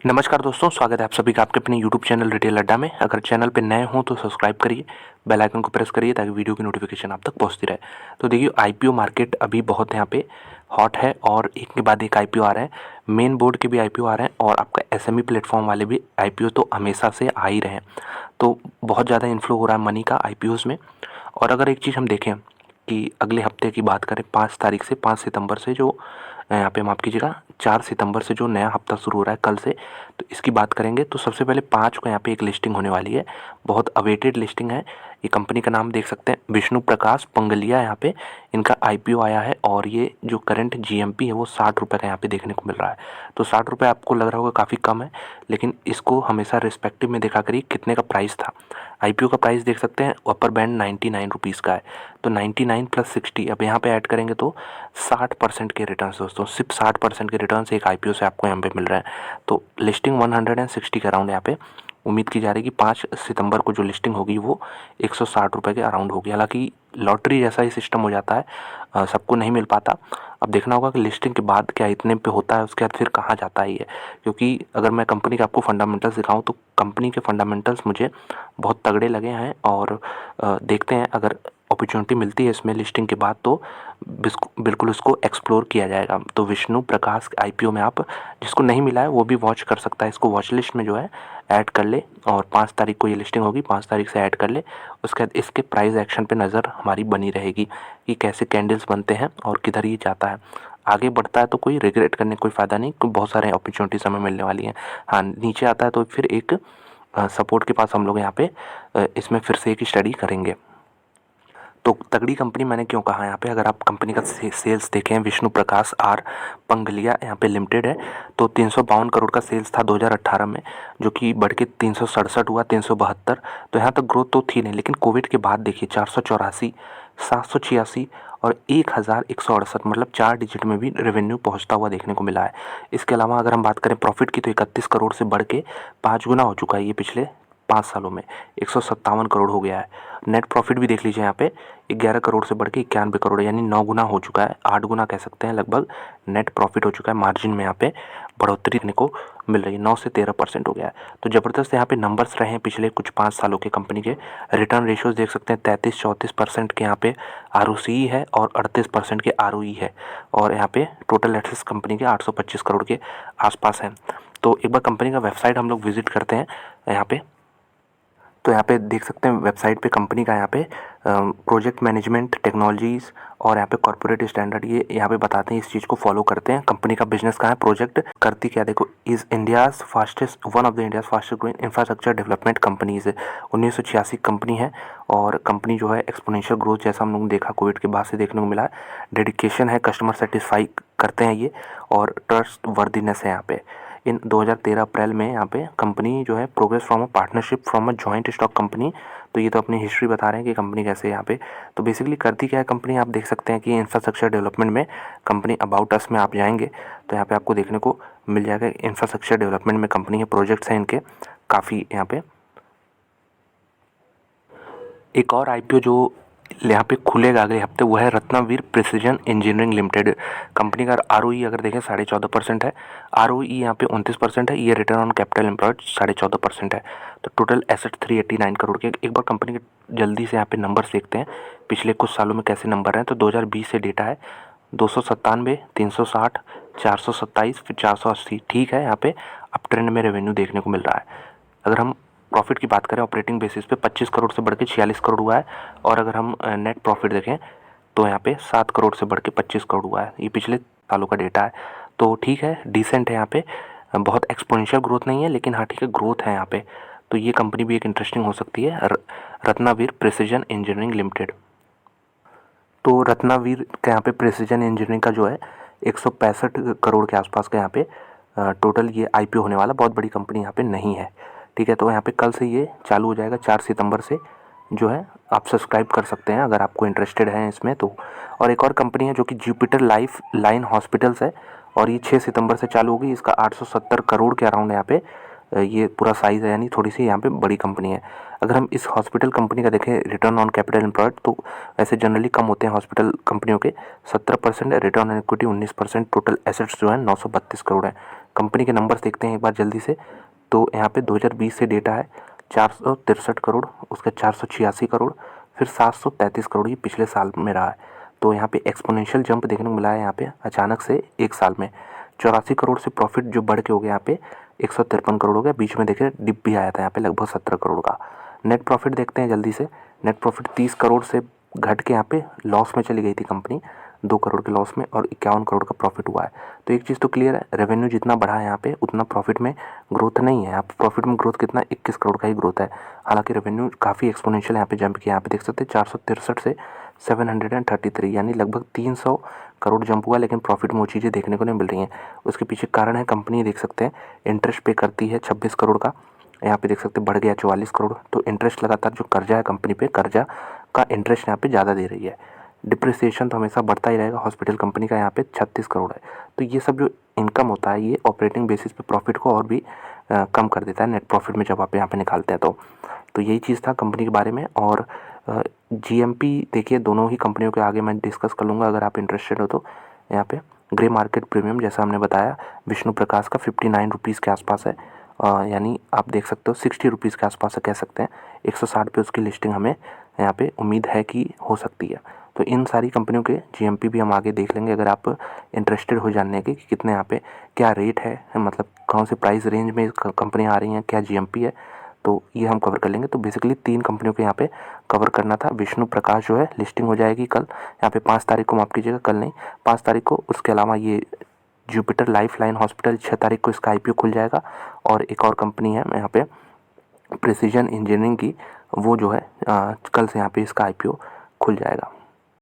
नमस्कार दोस्तों, स्वागत है आप सभी का आपके अपने यूट्यूब चैनल रिटेल अड्डा में। अगर चैनल पे नए हों तो सब्सक्राइब करिए, बेल आइकन को प्रेस करिए ताकि वीडियो की नोटिफिकेशन आप तक पहुंचती रहे। तो देखिए, आईपीओ मार्केट अभी बहुत यहाँ पे हॉट है और एक के बाद एक आईपीओ आ रहे हैं। मेन बोर्ड के भी आईपीओ आ रहे हैं और आपका एसएमई प्लेटफॉर्म वाले भी आईपीओ तो हमेशा से आ ही रहे हैं। तो बहुत ज़्यादा इन्फ्लो हो रहा है मनी का आईपीओज़ में। और अगर एक चीज़ हम देखें कि अगले हफ्ते की बात करें, 5 तारीख से 5 सितंबर से जो यहाँ पे माफ़ कीजिएगा 4 सितंबर से जो नया हफ्ता शुरू हो रहा है कल से, तो इसकी बात करेंगे। तो सबसे पहले 5 को यहाँ पे एक लिस्टिंग होने वाली है, बहुत अवेटेड लिस्टिंग है। ये कंपनी का नाम देख सकते हैं, विष्णु प्रकाश पंगलिया। यहाँ पे इनका आईपीओ आया है और ये जो करंट जीएमपी है वो 60 रुपये का यहाँ पे देखने को मिल रहा है। तो 60 रुपये आपको लग रहा होगा काफ़ी कम है, लेकिन इसको हमेशा रिस्पेक्टिव में देखा करिए कितने का प्राइस था। आईपीओ का प्राइस देख सकते हैं, अपर बैंड 99 रुपीज़ का है। तो 99 + 60 अब यहाँ पे ऐड करेंगे तो 60% के रिटर्न्स दोस्तों, सिर्फ 60% के रिटर्न्स एक आईपीओ से आपको यहाँ पे मिल रहे हैं। तो लिस्टिंग 160 के अराउंड यहाँ पे उम्मीद की जा रही है कि 5 सितंबर को जो लिस्टिंग होगी वो 160 रुपये के अराउंड होगी। हालांकि लॉटरी जैसा ही सिस्टम हो जाता है, सबको नहीं मिल पाता। अब देखना होगा कि लिस्टिंग के बाद क्या इतने पे होता है, उसके बाद फिर कहाँ जाता है ये। क्योंकि अगर मैं कंपनी के आपको फंडामेंटल्स दिखाऊं तो कंपनी के फंडामेंटल्स मुझे बहुत तगड़े लगे हैं। और देखते हैं अगर अपॉर्चुनिटी मिलती है इसमें लिस्टिंग के बाद तो बिल्कुल उसको एक्सप्लोर किया जाएगा। तो विष्णु प्रकाश आईपीओ में आप जिसको नहीं मिला है वो भी वॉच कर सकता है, इसको वॉच लिस्ट में जो है ऐड कर ले। और 5 तारीख को ये लिस्टिंग होगी, 5 तारीख से ऐड कर ले। उसके बाद इसके प्राइस एक्शन पे नज़र हमारी बनी रहेगी कि कैसे कैंडल्स बनते हैं और किधर ये जाता है। आगे बढ़ता है तो कोई रिग्रेट करने कोई फ़ायदा नहीं, क्योंकि बहुत सारे अपॉर्चुनिटीज़ हमें मिलने वाली हैं। हाँ, नीचे आता है तो फिर एक सपोर्ट के पास हम लोग यहाँ पे इसमें फिर से एक स्टडी करेंगे। तो तगड़ी कंपनी मैंने क्यों कहा यहाँ पे, अगर आप कंपनी का सेल्स देखें, विष्णु प्रकाश आर पंगलिया यहाँ पे लिमिटेड है, तो 352 करोड़ का सेल्स था 2018 में, जो कि बढ़ के 367 हुआ, 372। तो यहाँ तक ग्रोथ तो थी नहीं, लेकिन कोविड के बाद देखिए 484, 786 और 1168, मतलब 4 डिजिट में भी रेवेन्यू पहुँचता हुआ देखने को मिला है। इसके अलावा अगर हम बात करें प्रॉफिट की, तो 31 करोड़ से बढ़ के 5 गुना हो चुका है ये पिछले 5 सालों में, 157 करोड़ हो गया है। नेट प्रॉफिट भी देख लीजिए यहाँ पे, 11 करोड़ से बढ़ के 91 करोड़, यानी 9 गुना हो चुका है, 8 गुना कह सकते हैं लगभग नेट प्रॉफिट हो चुका है। मार्जिन में यहाँ पे बढ़ोतरी देखने को मिल रही है, 9 से 13% हो गया है। तो ज़बरदस्त यहाँ पे नंबर्स रहे हैं पिछले कुछ 5 सालों के कंपनी के। रिटर्न रेशियोज देख सकते हैं, 33-34% के यहाँ पे ROCE है और 38% के ROE है। और यहाँ पे टोटल एसेट्स कंपनी के 825 करोड़ के आसपास हैं। तो एक बार कंपनी का वेबसाइट हम लोग विजिट करते हैं यहाँ पे। तो यहाँ पे देख सकते हैं वेबसाइट पे कंपनी का यहाँ पे प्रोजेक्ट मैनेजमेंट टेक्नोलॉजीज़ और यहाँ पे कॉर्पोरेट स्टैंडर्ड ये यहाँ पे बताते हैं, इस चीज़ को फॉलो करते हैं। कंपनी का बिजनेस कहाँ है, प्रोजेक्ट करती क्या, देखो, is India's fastest one of the India's fastest growing infrastructure development companies है। 1986 कंपनी है और कंपनी जो है एक्सपोनेंशियल ग्रोथ, जैसा हम लोगों ने देखा कोविड के बाद से देखने को मिला है। डेडिकेशन है, कस्टमर सेटिस्फाई करते हैं ये, और ट्रस्ट वर्दीनेस है यहाँ पे। इन 2013 अप्रैल में यहाँ पे कंपनी जो है progress from a partnership from a joint stock company. तो ये तो अपनी हिस्ट्री बता रहे हैं कि कंपनी कैसे यहाँ पे। तो बेसिकली करती क्या है कंपनी, आप देख सकते हैं कि इंफ्रास्ट्रक्चर डेवलपमेंट में कंपनी अबाउट अस में आप जाएंगे तो यहाँ पे आपको देखने को मिल जाएगा इंफ्रास्ट्रक्चर डेवलपमेंट में कंपनी है, प्रोजेक्ट्स हैं इनके काफ़ी यहाँ पे। एक और आईपीओ जो यहाँ पे खुलेगा अगले हफ्ते वो है रत्नावीर प्रिसीजन इंजीनियरिंग लिमिटेड। कंपनी का ROE अगर देखें 14.5% है, ROE यहाँ पे 29% है, ये रिटर्न ऑन कैपिटल एम्प्लॉयड 14.5% है। तो टोटल एसेट 389 करोड़ के। एक बार कंपनी के जल्दी से यहाँ पे नंबर्स देखते हैं पिछले कुछ सालों में कैसे नंबर हैं। तो 2020 से डेटा है, 297, 360, 427, फिर 480, ठीक है। यहाँ पे अप ट्रेंड में रेवेन्यू देखने को मिल रहा है। अगर हम प्रॉफिट की बात करें ऑपरेटिंग बेसिस पे 25 करोड़ से बढ़ के 46 करोड़ हुआ है। और अगर हम नेट प्रॉफिट देखें तो यहाँ पे 7 करोड़ से बढ़ के 25 करोड़ हुआ है। ये पिछले सालों का डेटा है। तो ठीक है, डिसेंट है यहाँ पे, बहुत एक्सपोनेंशियल ग्रोथ नहीं है, लेकिन हाँ ठीक है, ग्रोथ है यहाँ पे। तो ये कंपनी भी एक इंटरेस्टिंग हो सकती है, रत्नावीर प्रिसीजन इंजीनियरिंग लिमिटेड। तो रत्नावीर का यहाँ पे प्रिसीजन इंजीनियरिंग का जो है 165 करोड़ के आसपास का यहाँ पे टोटल ये आईपीओ होने वाला, बहुत बड़ी कंपनी यहाँ पे नहीं है। ठीक है, तो यहाँ पे कल से ये चालू हो जाएगा, 4 सितंबर से जो है आप सब्सक्राइब कर सकते हैं अगर आपको इंटरेस्टेड है इसमें तो। और एक और कंपनी है जो कि जुपिटर लाइफ लाइन हॉस्पिटल्स है, और ये 6 सितंबर से चालू होगी। इसका 870 करोड़ के अराउंड यहाँ पे ये पूरा साइज़ है, यानी थोड़ी सी यहाँ पे बड़ी कंपनी है। अगर हम इस हॉस्पिटल कंपनी का देखें रिटर्न ऑन कैपिटल एम्प्लॉयड, तो ऐसे जनरली कम होते हैं हॉस्पिटल कंपनियों के, 17% है, return on equity 19%, total assets जो है 932 करोड़ है। कंपनी के नंबर्स देखते हैं एक बार जल्दी से। तो यहाँ पे 2020 से डेटा है 463 करोड़, उसका 486 करोड़, फिर 733 करोड़ ये पिछले साल में रहा है। तो यहाँ पे एक्सपोनेंशियल जंप देखने को मिला है यहाँ पे अचानक से एक साल में। 84 करोड़ से प्रॉफिट जो बढ़ के हो गया यहाँ पे 153 करोड़ हो गया। बीच में देखिए डिप भी आया था यहाँ पे लगभग 17 करोड़ का। नेट प्रॉफिट देखते हैं जल्दी से। नेट प्रॉफिट 30 करोड़ से घट के यहाँ पे लॉस में चली गई थी कंपनी, 2 करोड़ के लॉस में, और 51 करोड़ का प्रॉफिट हुआ है। तो एक चीज़ तो क्लियर है, रेवेन्यू जितना बढ़ा है यहाँ पे उतना प्रॉफिट में ग्रोथ नहीं है। यहाँ पे प्रॉफिट में ग्रोथ कितना, 21 करोड़ का ही ग्रोथ है। हालांकि रेवेन्यू काफ़ी एक्सपोनेंशियल यहाँ पे जंप किया। यहाँ पे देख सकते हैं 463 से 733, यानी लगभग 300 करोड़ जंप हुआ, लेकिन प्रॉफिट में वो चीज़ें देखने को नहीं मिल रही हैं। उसके पीछे कारण है, कंपनी देख सकते हैं इंटरेस्ट पे करती है 26 करोड़ का, यहाँ पे देख सकते हैं बढ़ गया 44 करोड़। तो इंटरेस्ट लगातार जो कर्जा है कंपनी पे, कर्जा का इंटरेस्ट यहाँ पे ज़्यादा दे रही है। डिप्रिसिएशन तो हमेशा बढ़ता ही रहेगा। हॉस्पिटल कंपनी का यहाँ पे 36 करोड़ है। तो ये सब जो इनकम होता है ये ऑपरेटिंग बेसिस पे प्रॉफिट को और भी कम कर देता है नेट प्रॉफिट में जब आप यहाँ पे निकालते हैं। तो यही चीज़ था कंपनी के बारे में। और जीएमपी देखिए दोनों ही कंपनियों के आगे मैं डिस्कस कर लूँगा अगर आप इंटरेस्टेड हो तो। यहाँ पे ग्रे मार्केट प्रीमियम जैसा हमने बताया विष्णु प्रकाश का 59 रुपीज़ के आसपास है, यानी आप देख सकते हो 60 रुपीज़ के आसपास कह सकते हैं। 160 पे उसकी लिस्टिंग हमें यहाँ पे उम्मीद है कि हो सकती है। तो इन सारी कंपनियों के जीएमपी भी हम आगे देख लेंगे अगर आप इंटरेस्टेड हो जानने की कि कितने यहाँ पे क्या रेट है, मतलब कौन से प्राइस रेंज में कंपनियाँ आ रही हैं, क्या जीएमपी है, तो ये हम कवर कर लेंगे। तो बेसिकली 3 कंपनियों के यहाँ पे कवर करना था। विष्णु प्रकाश जो है लिस्टिंग हो जाएगी कल, यहाँ पे 5 तारीख को, माफ़ कीजिएगा कल नहीं 5 तारीख को। उसके अलावा ये जुपिटर लाइफलाइन हॉस्पिटल 6 तारीख को इसका आईपीओ खुल जाएगा। और एक और कंपनी है यहाँ पे प्रिसीजन इंजीनियरिंग की, वो जो है कल से यहाँ पे इसका आईपीओ खुल जाएगा।